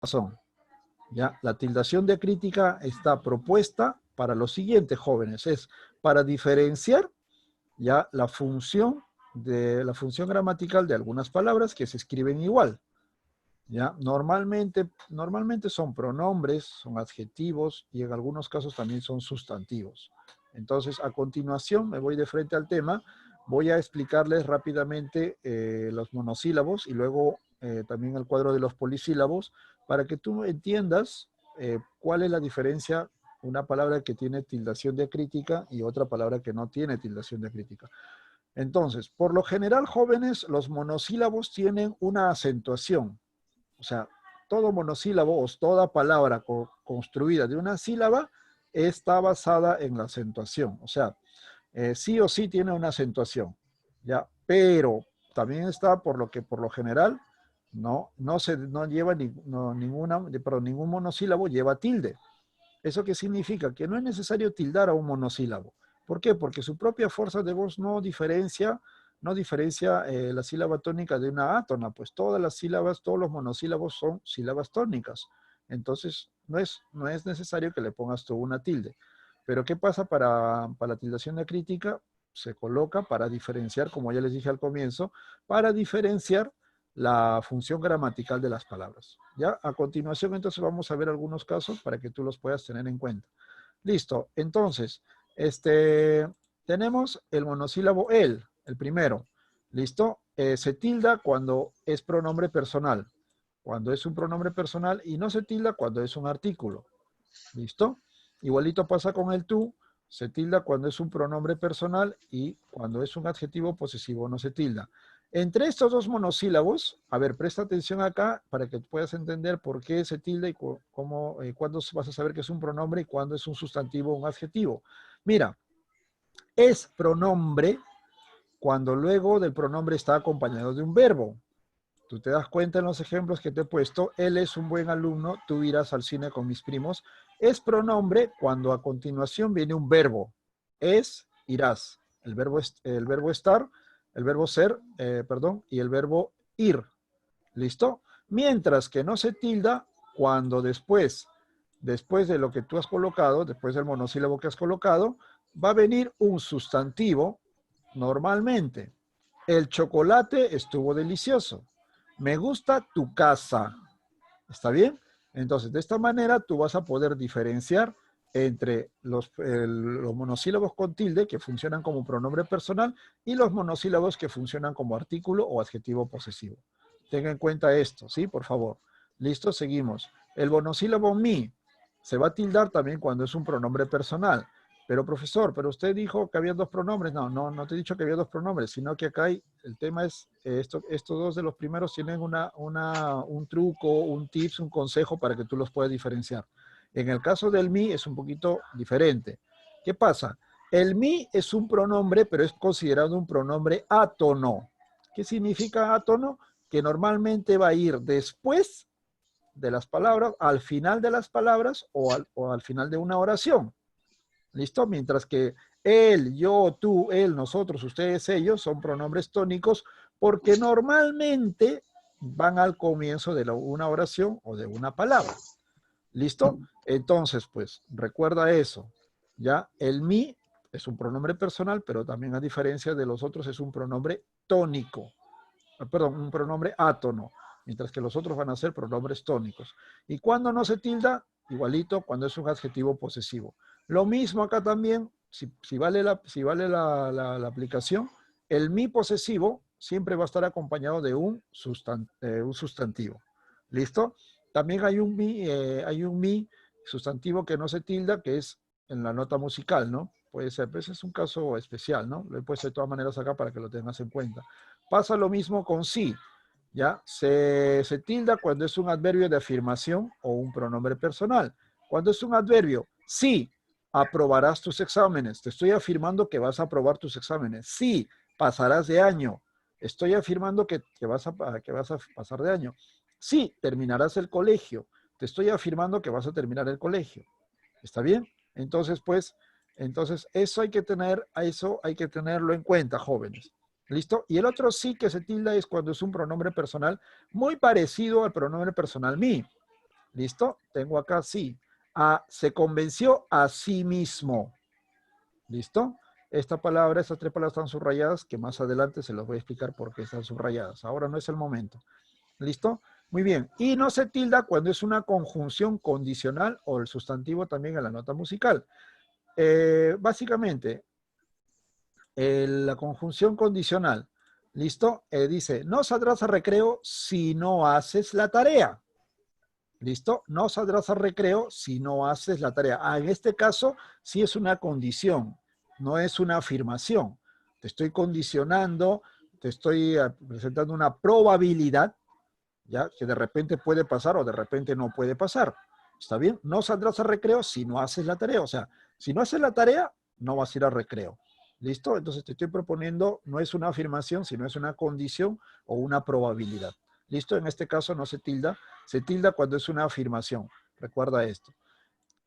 razón. ¿Ya? La tildación diacrítica está propuesta para los siguientes jóvenes. Es para diferenciar ya la función gramatical de algunas palabras que se escriben igual. ¿Ya? Normalmente son pronombres, son adjetivos y en algunos casos también son sustantivos. Entonces, a continuación, me voy de frente al tema. Voy a explicarles rápidamente los monosílabos y luego también el cuadro de los polisílabos para que tú entiendas cuál es la diferencia una palabra que tiene tildación diacrítica y otra palabra que no tiene tildación diacrítica. Entonces, por lo general, jóvenes, los monosílabos tienen una acentuación. O sea, todo monosílabo o toda palabra construida de una sílaba está basada en la acentuación. O sea, sí o sí tiene una acentuación, ¿ya? Pero también está por lo que por lo general no lleva ningún monosílabo lleva tilde. ¿Eso qué significa? Que no es necesario tildar a un monosílabo. ¿Por qué? Porque su propia fuerza de voz no diferencia la sílaba tónica de una átona, pues todas las sílabas, todos los monosílabos son sílabas tónicas. Entonces, no es necesario que le pongas tú una tilde. Pero ¿qué pasa para la tildación diacrítica? Se coloca para diferenciar, como ya les dije al comienzo, para diferenciar la función gramatical de las palabras. Ya, a continuación entonces vamos a ver algunos casos para que tú los puedas tener en cuenta. Listo, entonces, tenemos el monosílabo el primero. ¿Listo? Se tilda cuando es pronombre personal. Cuando es un pronombre personal y no se tilda cuando es un artículo. ¿Listo? Igualito pasa con el tú. Se tilda cuando es un pronombre personal y cuando es un adjetivo posesivo no se tilda. Entre estos dos monosílabos, a ver, presta atención acá para que puedas entender por qué se tilda y cuándo vas a saber que es un pronombre y cuándo es un sustantivo o un adjetivo. Mira, es pronombre cuando luego del pronombre está acompañado de un verbo. Tú te das cuenta en los ejemplos que te he puesto, él es un buen alumno, tú irás al cine con mis primos. Es pronombre cuando a continuación viene un verbo. Es, irás. El verbo estar, el verbo ser, y el verbo ir. ¿Listo? Mientras que no se tilda cuando después de lo que tú has colocado, después del monosílabo que has colocado, va a venir un sustantivo normalmente. El chocolate estuvo delicioso. Me gusta tu casa. ¿Está bien? Entonces, de esta manera tú vas a poder diferenciar entre los monosílabos con tilde, que funcionan como pronombre personal, y los monosílabos que funcionan como artículo o adjetivo posesivo. Tenga en cuenta esto, ¿sí? Por favor. Listo, seguimos. El monosílabo mi se va a tildar también cuando es un pronombre personal. Pero profesor, pero usted dijo que había dos pronombres. No te he dicho que había dos pronombres, sino que acá el tema es, estos dos de los primeros tienen un truco, un tips, un consejo para que tú los puedas diferenciar. En el caso del mi es un poquito diferente. ¿Qué pasa? El mi es un pronombre, pero es considerado un pronombre átono. ¿Qué significa átono? Que normalmente va a ir después de las palabras, al final de las palabras o al final de una oración. ¿Listo? Mientras que él, yo, tú, él, nosotros, ustedes, ellos son pronombres tónicos porque normalmente van al comienzo de una oración o de una palabra. ¿Listo? Entonces, pues, recuerda eso. Ya, el mi es un pronombre personal, pero también a diferencia de los otros es un pronombre tónico. Perdón, un pronombre átono, mientras que los otros van a ser pronombres tónicos. ¿Y cuando no se tilda? Igualito cuando es un adjetivo posesivo. Lo mismo acá también, si vale la aplicación, el mi posesivo siempre va a estar acompañado de un sustantivo. ¿Listo? También hay un mi sustantivo que no se tilda, que es en la nota musical, ¿no? Puede ser, pero ese es un caso especial, ¿no? Lo he puesto de todas maneras acá para que lo tengas en cuenta. Pasa lo mismo con sí, ¿ya? Se tilda cuando es un adverbio de afirmación o un pronombre personal. Cuando es un adverbio, sí, aprobarás tus exámenes. Te estoy afirmando que vas a aprobar tus exámenes. Sí, pasarás de año. Estoy afirmando que vas a pasar de año. Sí, terminarás el colegio. Te estoy afirmando que vas a terminar el colegio. ¿Está bien? Entonces, pues, eso hay que tenerlo en cuenta, jóvenes. ¿Listo? Y el otro sí que se tilda es cuando es un pronombre personal muy parecido al pronombre personal mi. ¿Listo? Tengo acá sí. Se convenció a sí mismo. ¿Listo? Estas tres palabras están subrayadas, que más adelante se los voy a explicar por qué están subrayadas. Ahora no es el momento. ¿Listo? Muy bien. Y no se tilda cuando es una conjunción condicional o el sustantivo también en la nota musical. Básicamente, la conjunción condicional, ¿listo? Dice, no saldrás a recreo si no haces la tarea. ¿Listo? No saldrás a recreo si no haces la tarea. En este caso, sí es una condición, no es una afirmación. Te estoy condicionando, te estoy presentando una probabilidad, ¿ya? Que de repente puede pasar o de repente no puede pasar. ¿Está bien? No saldrás a recreo si no haces la tarea. O sea, si no haces la tarea, no vas a ir a recreo. ¿Listo? Entonces te estoy proponiendo, no es una afirmación, sino es una condición o una probabilidad. ¿Listo? En este caso no se tilda cuando es una afirmación. Recuerda esto.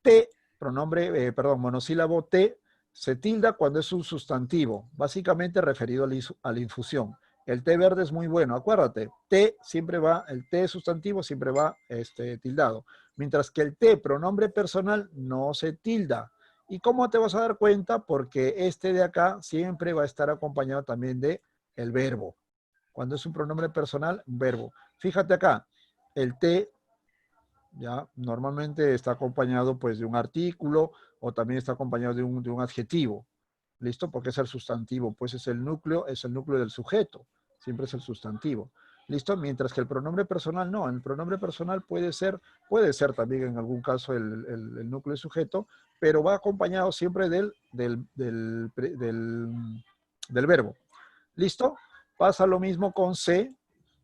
T, monosílabo T, se tilda cuando es un sustantivo, básicamente referido a la infusión. El té verde es muy bueno, acuérdate, T siempre va, el T sustantivo siempre va tildado, mientras que el T pronombre personal no se tilda. ¿Y cómo te vas a dar cuenta? Porque este de acá siempre va a estar acompañado también de el verbo. Cuando es un pronombre personal, un verbo. Fíjate acá, el T ya normalmente está acompañado pues de un artículo o también está acompañado de un adjetivo. ¿Listo? Porque es el sustantivo, pues es el núcleo del sujeto. Siempre es el sustantivo. ¿Listo? Mientras que el pronombre personal no. El pronombre personal puede ser también en algún caso el núcleo del sujeto, pero va acompañado siempre del verbo. ¿Listo? Pasa lo mismo con C,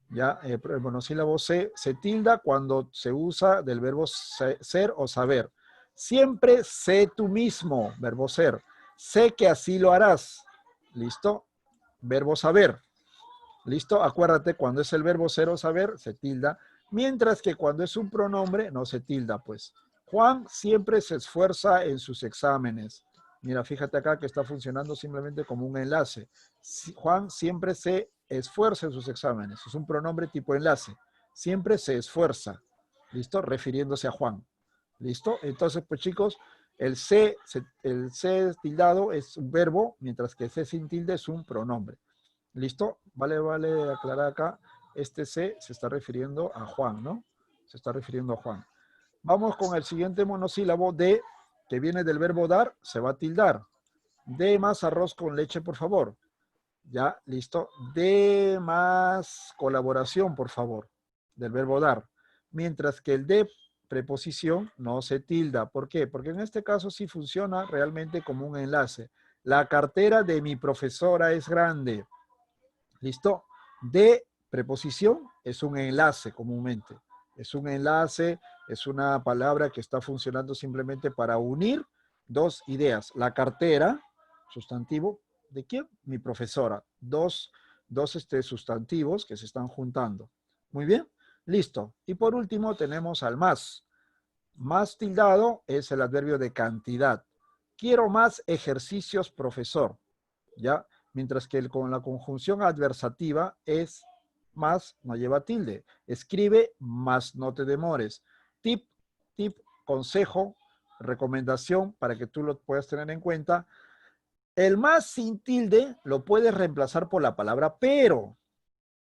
ya, el monosílabo se tilda cuando se usa del verbo ser o saber. Siempre sé tú mismo, verbo ser. Sé que así lo harás. ¿Listo? Verbo saber. ¿Listo? Acuérdate, cuando es el verbo ser o saber, se tilda. Mientras que cuando es un pronombre, no se tilda, pues. Juan siempre se esfuerza en sus exámenes. Mira, fíjate acá que está funcionando simplemente como un enlace. Juan siempre se esfuerza en sus exámenes. Es un pronombre tipo enlace. Siempre se esfuerza. ¿Listo? Refiriéndose a Juan. ¿Listo? Entonces, pues chicos, el C tildado es un verbo, mientras que C sin tilde es un pronombre. ¿Listo? Vale aclarar acá. Este C se está refiriendo a Juan, ¿no? Se está refiriendo a Juan. Vamos con el siguiente monosílabo, de, que viene del verbo dar, se va a tildar. De más arroz con leche, por favor. Ya, listo. De más colaboración, por favor, del verbo dar. Mientras que el de preposición no se tilda. ¿Por qué? Porque en este caso sí funciona realmente como un enlace. La cartera de mi profesora es grande. ¿Listo? De preposición es un enlace comúnmente. Es un enlace, es una palabra que está funcionando simplemente para unir dos ideas. La cartera, sustantivo, ¿de quién? Mi profesora. Dos sustantivos que se están juntando. Muy bien, listo. Y por último tenemos al más. Más tildado es el adverbio de cantidad. Quiero más ejercicios, profesor. ¿Ya? Mientras que con la conjunción adversativa es más, no lleva tilde. Escribe, más no te demores. Tip, consejo, recomendación para que tú lo puedas tener en cuenta. El más sin tilde lo puedes reemplazar por la palabra pero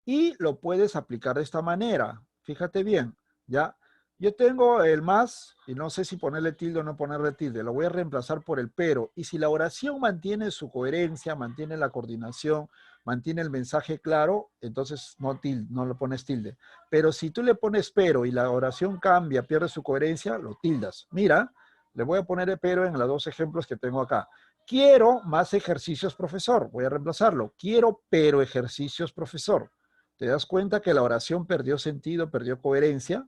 y lo puedes aplicar de esta manera. Fíjate bien, ¿ya? Yo tengo el más y no sé si ponerle tilde o no ponerle tilde. Lo voy a reemplazar por el pero. Y si la oración mantiene su coherencia, mantiene la coordinación, mantiene el mensaje claro, entonces no lo pones tilde. Pero si tú le pones pero y la oración cambia, pierde su coherencia, lo tildas. Mira, le voy a poner el pero en los dos ejemplos que tengo acá. Quiero más ejercicios, profesor. Voy a reemplazarlo. Quiero pero ejercicios, profesor. ¿Te das cuenta que la oración perdió sentido, perdió coherencia?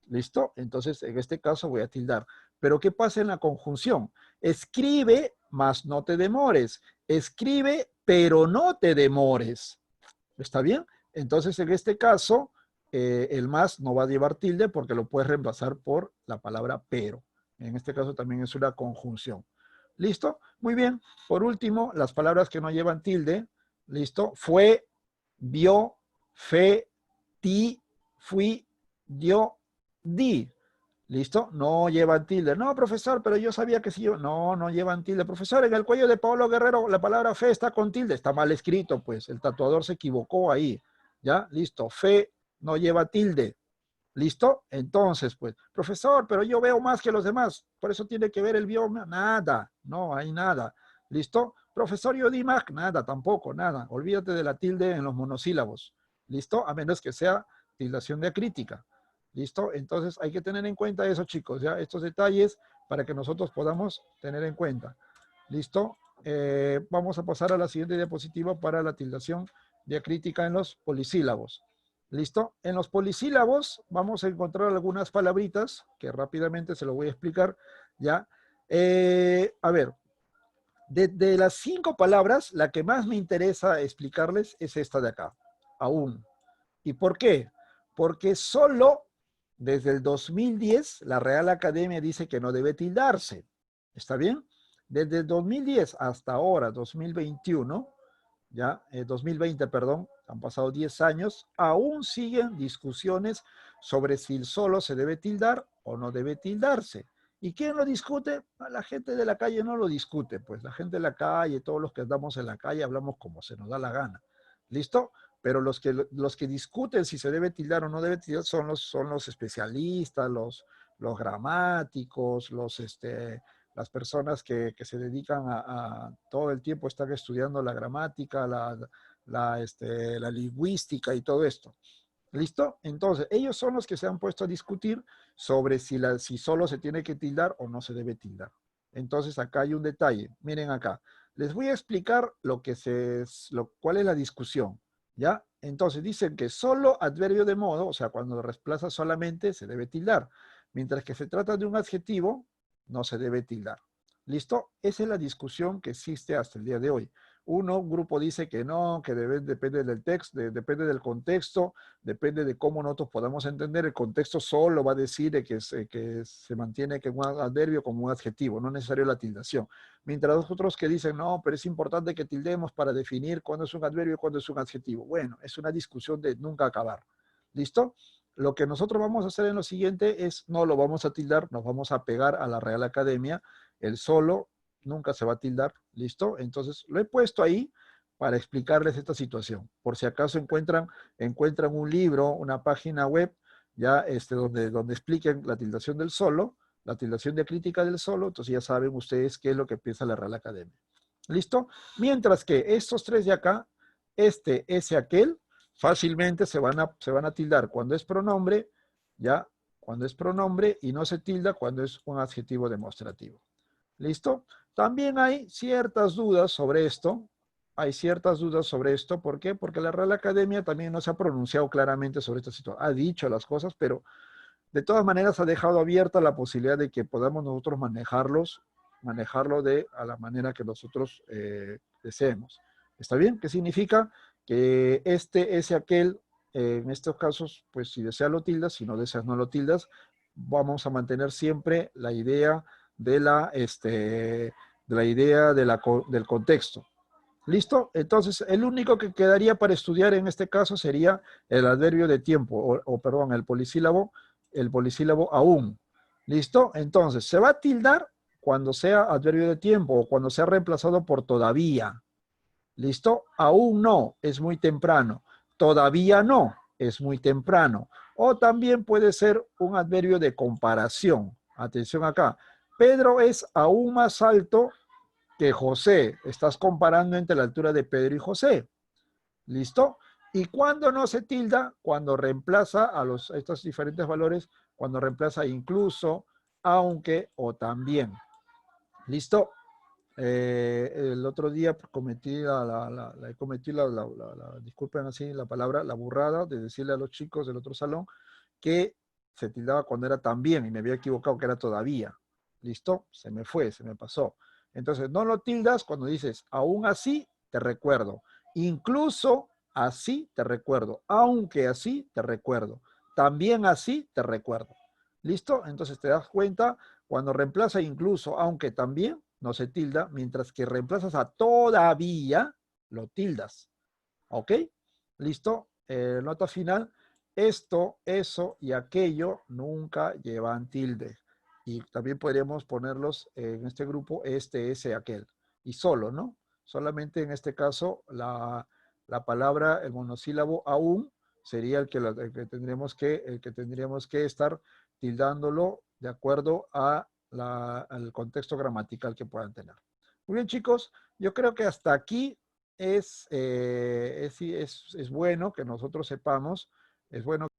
¿Listo? Entonces, en este caso voy a tildar. Pero ¿qué pasa en la conjunción? Escribe, mas no te demores. Escribe, pero no te demores. ¿Está bien? Entonces, en este caso, el más no va a llevar tilde porque lo puedes reemplazar por la palabra pero. En este caso también es una conjunción. ¿Listo? Muy bien. Por último, las palabras que no llevan tilde. ¿Listo? Fue, vio, fe, ti, fui, dio, di. ¿Listo? No llevan tilde. No, profesor, pero yo sabía que sí. No, no llevan tilde. Profesor, en el cuello de Pablo Guerrero la palabra fe está con tilde. Está mal escrito, pues. El tatuador se equivocó ahí. ¿Ya? Listo. Fe no lleva tilde. ¿Listo? Entonces, pues, profesor, pero yo veo más que los demás. Por eso tiene que ver el bioma. Nada. No hay nada. ¿Listo? Profesor, yo di más. Nada, tampoco, nada. Olvídate de la tilde en los monosílabos. ¿Listo? A menos que sea tildación diacrítica. ¿Listo? Entonces hay que tener en cuenta eso, chicos, ya estos detalles para que nosotros podamos tener en cuenta. ¿Listo? Vamos a pasar a la siguiente diapositiva para la tildación diacrítica en los polisílabos. ¿Listo? En los polisílabos vamos a encontrar algunas palabritas que rápidamente se lo voy a explicar, ¿ya? A ver, de las 5 palabras, la que más me interesa explicarles es esta de acá, aún. ¿Y por qué? Porque solo desde el 2010 la Real Academia dice que no debe tildarse. ¿Está bien? Desde el 2010 hasta ahora, 2021, ya, 2020, perdón, han pasado 10 años, aún siguen discusiones sobre si el solo se debe tildar o no debe tildarse. ¿Y quién lo discute? La gente de la calle no lo discute, pues la gente de la calle, todos los que andamos en la calle hablamos como se nos da la gana. ¿Listo? Pero los que discuten si se debe tildar o no debe tildar son los especialistas, los gramáticos, las personas que se dedican a todo el tiempo estar estudiando la gramática, la lingüística y todo esto. ¿Listo? Entonces, ellos son los que se han puesto a discutir sobre si solo se tiene que tildar o no se debe tildar. Entonces, acá hay un detalle. Miren acá. Les voy a explicar cuál es la discusión. ¿Ya? Entonces, dicen que solo adverbio de modo, o sea, cuando reemplaza solamente, se debe tildar. Mientras que se trata de un adjetivo, no se debe tildar. ¿Listo? Esa es la discusión que existe hasta el día de hoy. Un grupo dice que no, que depende del texto, depende del contexto, depende de cómo nosotros podamos entender. El contexto solo va a decir que se mantiene que un adverbio como un adjetivo, no necesario la tildación. Mientras los otros que dicen, no, pero es importante que tildemos para definir cuándo es un adverbio y cuándo es un adjetivo. Bueno, es una discusión de nunca acabar. ¿Listo? Lo que nosotros vamos a hacer en lo siguiente es, no lo vamos a tildar, nos vamos a pegar a la Real Academia, el solo nunca se va a tildar, ¿listo? Entonces lo he puesto ahí para explicarles esta situación. Por si acaso encuentran un libro, una página web, ya donde expliquen la tildación del solo, la tildación diacrítica del solo, entonces ya saben ustedes qué es lo que piensa la Real Academia. ¿Listo? Mientras que estos tres de acá, ese, aquel, fácilmente se van a tildar cuando es pronombre, ya, cuando es pronombre y no se tilda cuando es un adjetivo demostrativo. ¿Listo? También hay ciertas dudas sobre esto. Hay ciertas dudas sobre esto. ¿Por qué? Porque la Real Academia también no se ha pronunciado claramente sobre esta situación. Ha dicho las cosas, pero de todas maneras ha dejado abierta la posibilidad de que podamos nosotros manejarlo a la manera que nosotros deseemos. ¿Está bien? ¿Qué significa? Que ese, aquel, en estos casos, pues si deseas lo tildas, si no deseas no lo tildas, vamos a mantener siempre la idea del contexto. ¿Listo? Entonces, el único que quedaría para estudiar en este caso sería el adverbio de tiempo, perdón, el polisílabo aún. ¿Listo? Entonces, se va a tildar cuando sea adverbio de tiempo o cuando sea reemplazado por todavía. ¿Listo? Aún no, es muy temprano. Todavía no, es muy temprano. O también puede ser un adverbio de comparación. Atención acá. Pedro es aún más alto que José. Estás comparando entre la altura de Pedro y José. ¿Listo? Y cuando no se tilda, cuando reemplaza a estos diferentes valores, cuando reemplaza incluso, aunque o también. ¿Listo? El otro día disculpen así la palabra, la burrada de decirle a los chicos del otro salón que se tildaba cuando era también y me había equivocado que era todavía. ¿Listo? Se me fue, se me pasó. Entonces, no lo tildas cuando dices, aún así te recuerdo. Incluso así te recuerdo. Aunque así te recuerdo. También así te recuerdo. ¿Listo? Entonces te das cuenta, cuando reemplaza incluso, aunque también, no se tilda, mientras que reemplazas a todavía, lo tildas. ¿Ok? ¿Listo? Nota final. esto, eso y aquello nunca llevan tilde. Y también podríamos ponerlos en este grupo, este, ese, aquel. Y solo, ¿no? Solamente en este caso la palabra, el monosílabo aún sería el que tendríamos que estar tildándolo de acuerdo a al contexto gramatical que puedan tener. Muy bien, chicos, yo creo que hasta aquí es bueno que nosotros sepamos, es bueno